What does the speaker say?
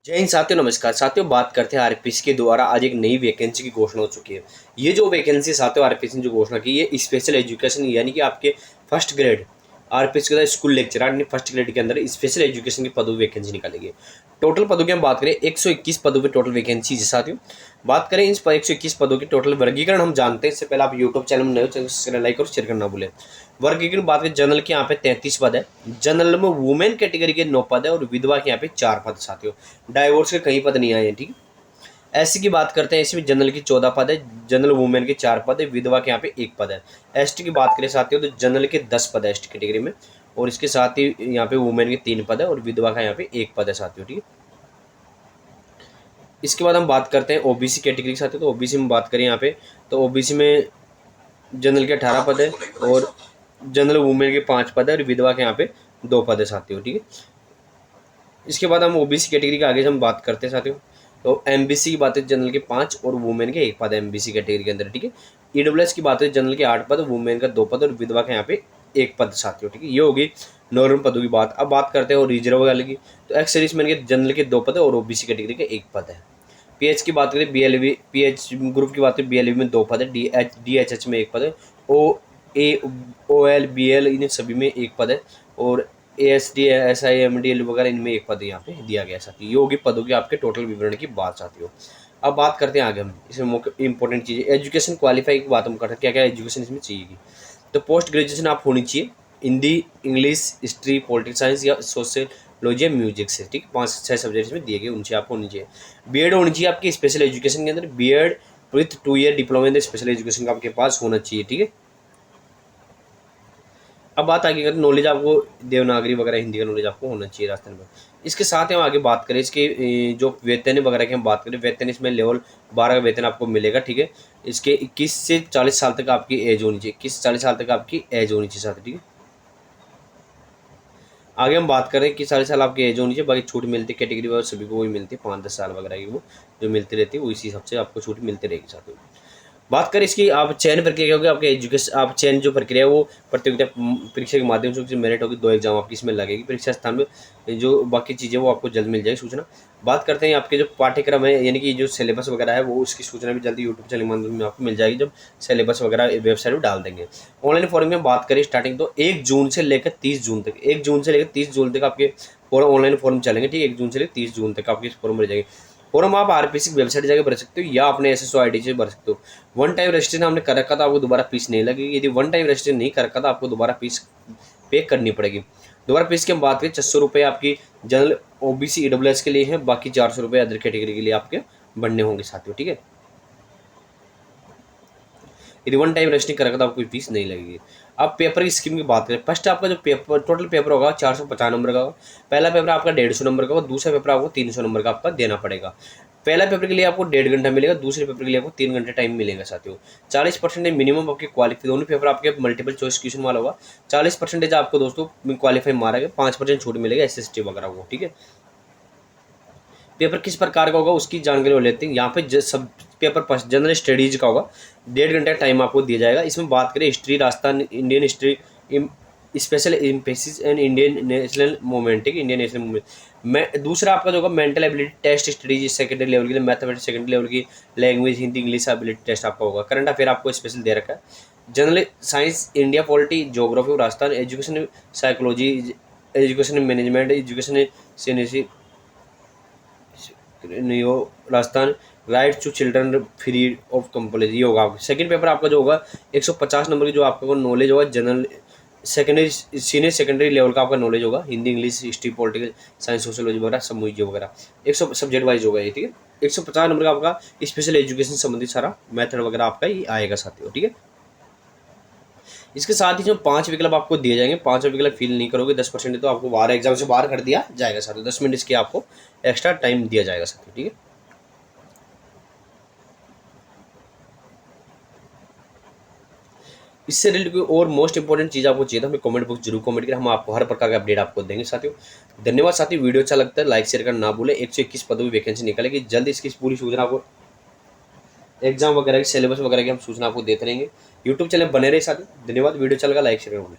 जय हिंद साथियों, नमस्कार साथियों। बात करते हैं आरपीएससी के द्वारा आज एक नई वैकेंसी की घोषणा हो चुकी है। ये जो वैकेंसी साथियों आरपीएससी ने जो घोषणा की है स्पेशल एजुकेशन यानी कि आपके फर्स्ट ग्रेड आरपीएससी का स्कूल लेक्चरर यानी फर्स्ट ग्रेड के अंदर स्पेशल एजुकेशन की पदों वैकेंसी निकालेगी। टोटल पदों की हम बात करें 121 पदों पे टोटल वैकेंसी है साथियों। बात करें इस 121 पदों की टोटल वर्गीकरण हम जानते हैं। इससे पहले आप यूट्यूब चैनल में नए हो, चैनल लाइक और शेयर करना भूलें। वर्गीकरण बात करें जनरल के यहाँ पे 33 पद है, जनरल में वुमेन कैटेगरी के 9 पद है और विधवा के यहाँ पे 4 पद साथियों। डाइवोर्स के कई पद नहीं आए हैं, ठीक है। एससी की बात करते हैं, एससी में जनरल की 14 पद है, जनरल वुमेन के 4 पद है, विधवा के यहाँ पे 1 पद है। एसटी की बात करें साथियों तो जनरल के 10 पद है एसटी कैटेगरी में, और इसके साथ ही यहाँ पे वुमेन के 3 पद है और विधवा का यहाँ पे 1 पद है साथियों, ठीक है। इसके बाद हम बात करते हैं ओबीसी कैटेगरी के साथियों। तो ओबीसी में बात करें यहाँ पे तो ओबीसी में जनरल के 18 पद है और जनरल वुमेन के 5 पद है और विधवा के यहाँ पे 2 पद है साथियों, ठीक है। इसके बाद हम ओबीसी कैटेगरी के आगे हम बात करते हैं साथियों। तो एमबीसी की बात है जनरल के 5 और वुमेन के 1 पद है एमबीसी कैटेगरी के अंदर, ठीक है। ईडब्ल्यूएस की बात है जनरल के 8 पद, वुमेन का 2 पद और विधवा का यहाँ पे 1 पद साथियों, ठीक है। ये होगी नॉर्मल पदों की बात। अब बात करते हैं और रिजर्व वाले की। तो एक्स सर्विसमैन के जनरल के 2 पद है और ओबीसी कैटेगरी के 1 पद है। पीएच की बात करें बीएलवी पीएच ग्रुप की बात करें बीएलवी में 2 पद है, डीएचएच में 1 पद है, ओएल बीएल इन सभी में 1 पद है और एएसडी एसआईएमडीएल वगैरह इनमें 1 पद यहाँ पे दिया गया साथियों। ये होगी पदों की आपके टोटल विवरण की बात साथियों। अब बात करते हैं आगे हम इसमें इंपॉर्टेंट चीज़ एजुकेशन क्वालिफाई की बात हम करते हैं, क्या क्या एजुकेशन इसमें चाहिए। तो पोस्ट ग्रेजुएशन आप होनी चाहिए Hindi, English, history, politics science या सोशियोलॉजी या म्यूजिक से, ठीक है। 5-6 सब्जेक्ट्स में दिए गए उनसे आपको होनी चाहिए। बीएड होनी चाहिए आपकी स्पेशल एजुकेशन के अंदर, B Ed with 2 year diploma in special education का आपके पास होना चाहिए, ठीक है। अब बात आगे करते नॉलेज आपको देवनागरी वगैरह हिंदी का नॉलेज आपको होना चाहिए राजस्थान में। इसके साथ ही हम आगे बात करें इसके जो वेतन वगैरह की हम बात करें, वेतन इसमें लेवल 12 का वेतन आपको मिलेगा, ठीक है। इसके 21 से 40 साल तक आपकी एज होनी चाहिए, 21 से 40 साल तक आपकी एज होनी चाहिए साथ, ठीक है। आगे हम बात करें कि 40 साल आपकी एज होनी चाहिए, बाकी छूट मिलती है कैटेगरी वाइज सभी को वही मिलती है, 5-10 साल वगैरह की वो जो मिलती रहती है वो इसी हिसाब से आपको छूट मिलती रहेगी साथ में। बात करें इसकी आप चयन प्रक्रिया क्या होगी आपके एजुकेशन आप चयन जो प्रक्रिया है वो प्रतियोगिता परीक्षा के माध्यम से मेरिट होगी, 2 एग्जाम आपकी इसमें लगेगी परीक्षा स्थान में। जो बाकी चीज़ें वो आपको जल्द मिल जाएगी सूचना। बात करते हैं आपके जो पाठ्यक्रम है यानी कि जो सिलेबस वगैरह है वो उसकी सूचना भी जल्दी यूट्यूब चैनल के माध्यम में आपको मिल जाएगी जब सिलेबस वगैरह वेबसाइट पर डाल देंगे। ऑनलाइन फॉर्म में बात करें स्टार्टिंग तो 1 जून से लेकर 30 जून तक, 1 जून से लेकर 30 जून तक आपके फॉर्म ऑनलाइन फॉर्म चलेंगे, ठीक है। 1 जून से लेकर 30 जून तक आपके फॉर्म भर जाएंगे। फॉर्म आप आरपीएससी की वेबसाइट जाकर भर सकते हो या अपने एसएसओ आईडी से भर सकते हो। वन टाइम रजिस्ट्रेशन आपने कर रखा था आपको दोबारा फीस नहीं लगेगी। यदि वन टाइम रजिस्ट्रेशन नहीं कर रखा था आपको दोबारा फीस पे करनी पड़ेगी। दोबारा फीस की हम बात करें 600 रुपये आपकी जनरल ओबीसी ईडब्ल्यूएस के लिए है, बाकी 400 रुपये अदर कैटेगरी के लिए आपके बनने होंगे साथियों, ठीक है। यदि वन टाइम रजिस्ट्रेशन कर रखा था आपको कोई फीस नहीं लगेगी। अब पेपर की स्कीम की बात करें, फर्स्ट आपका जो पेपर टोटल पेपर होगा 450 नंबर का होगा। पहला पेपर आपका 150 नंबर का होगा, दूसरा पेपर आपको 300 नंबर का आपका देना पड़ेगा। पहला पेपर के लिए आपको 1.5 घंटा मिलेगा, दूसरे पेपर के लिए आपको 3 घंटे टाइम मिलेगा साथियों। 40% मिनिमम आपके क्वालिफाई, दोनों पेपर आपके मल्टीपल चॉइस क्वेश्चन वाला होगा। 40% आपको दोस्तों क्वालिफाई मारा गया, 5% छूट मिलेगा एसएसटी वगैरह को, ठीक है। पेपर किस प्रकार का होगा उसकी जानकारी हो लेते हैं। यहाँ पे सब पेपर फर्स्ट जनरल स्टडीज का होगा, 1.5 घंटे टाइम आपको दिया जाएगा। इसमें बात करें history Rajasthan, Indian history, special emphasis and Indian national movement, ठीक है, इंडियन नेशनल मूवमेंट। मैं दूसरा आपका जो होगा mental ability test studies secondary level के लिए, मैथमेटिक्स सेकेंडरी लेवल की, language Hindi English ability test आपका होगा। करंट अफेयर आपको स्पेशल दे रखा है। General science India polity geography और Rajasthan, education psychology, education management, education नहीं हो Rajasthan, right to children free of compulsory, ये होगा आपका सेकंड पेपर। आपका जो होगा 150 नंबर की जो आपका नॉलेज होगा general secondary senior secondary level का आपका नॉलेज होगा, Hindi English history political science sociology वगैरह सब मुझे वगैरह 100 सब्जेक्ट वाइज होगा ये, ठीक है। 150 नंबर का आपका स्पेशल एजुकेशन संबंधित सारा मैथड वगैरह आपका ये आएगा साथियों, ठीक है। इसके साथ ही जो 5 विकल्प आपको दिए जाएंगे, 5 विकल्प फिल नहीं करोगे 10% तो आपको बाहर एग्जाम से बाहर कर दिया जाएगा साथियों। 10 मिनट इसके आपको एक्स्ट्रा टाइम दिया जाएगा साथियों, ठीक है। इससे रिलेटेड कोई और मोस्ट इंपॉर्टेंट चीज़ आपको चाहिए तो हमें कमेंट बॉक्स जरूर कमेंट करें, हम आपको हर प्रकार का अपडेट आपको देंगे साथियों। धन्यवाद साथियों, वीडियो अच्छा लगता है लाइक शेयर करना ना भूलें। 121 पदों की वैकेंसी निकलेगी जल्द, इसकी पूरी सूचना आपको एग्जाम वगैरह की सिलेबस वगैरह की हम सूचना आपको देते रहेंगे। यूट्यूब चैनल बने रहे साथियों। धन्यवाद, वीडियो अच्छा लगा लाइक शेयर करना।